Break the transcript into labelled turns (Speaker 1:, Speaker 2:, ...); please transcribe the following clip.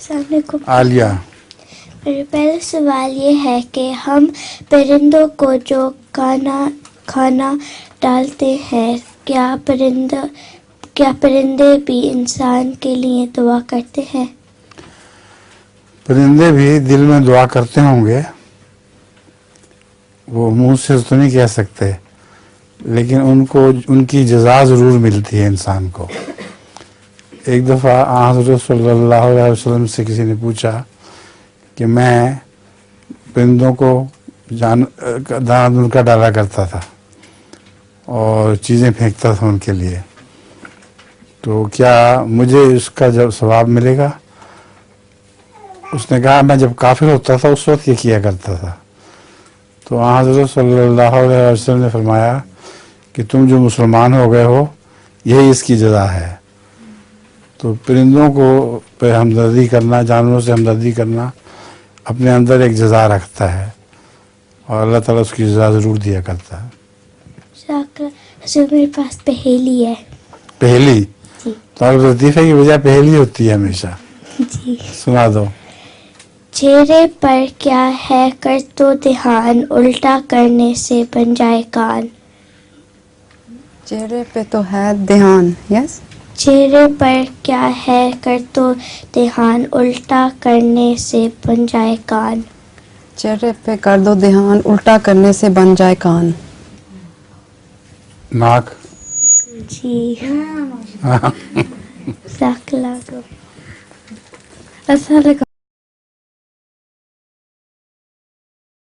Speaker 1: السلام علیکم.
Speaker 2: عالیہ.
Speaker 1: میرا پہلا سوال یہ ہے کہ ہم پرندوں کو جو کھانا ڈالتے ہیں کیا پرندے بھی انسان کے لیے دعا کرتے ہیں؟
Speaker 2: پرندے بھی دل میں دعا کرتے ہوں گے، وہ منہ سے تو نہیں کہہ سکتے، لیکن ان کی جزا ضرور ملتی ہے انسان کو. ایک دفعہ حضرت صلی اللہ علیہ وسلم سے کسی نے پوچھا کہ میں پرندوں کو دانا دن کا ڈالا کرتا تھا اور چیزیں پھینکتا تھا ان کے لیے، تو کیا مجھے اس کا جب ثواب ملے گا؟ اس نے کہا میں جب کافر ہوتا تھا اس وقت یہ کیا کرتا تھا. تو حضرت صلی اللہ علیہ وسلم نے فرمایا کہ تم جو مسلمان ہو گئے ہو یہی اس کی جزا ہے. تو پرندوں کو پہ ہمدردی کرنا، جانوروں سے ہمدردی کرنا اپنے اندر ایک جزا رکھتا ہے اور اللہ تعالیٰ اس کی جزا ضرور دیا کرتا ہے.
Speaker 1: میرے پاس پہیلی ہے.
Speaker 2: پہیلی؟
Speaker 1: جی.
Speaker 2: تو آپ لطیفے کی وجہ پہیلی ہوتی ہے ہمیشہ.
Speaker 1: جی.
Speaker 2: سنا دو.
Speaker 1: چہرے پر کیا ہے کر تو دھیان الٹا کرنے سے بن جائے کان.
Speaker 3: چہرے پہ تو ہے دھیان. یس.
Speaker 1: چہرے پر کیا ہے کر تو دھیان الٹا کرنے سے بن جائے کان.
Speaker 3: چہرے پہ کر دو دھیان الٹا کرنے سے بن جائے کان.
Speaker 2: ناک.
Speaker 1: جی. السلام علیکم.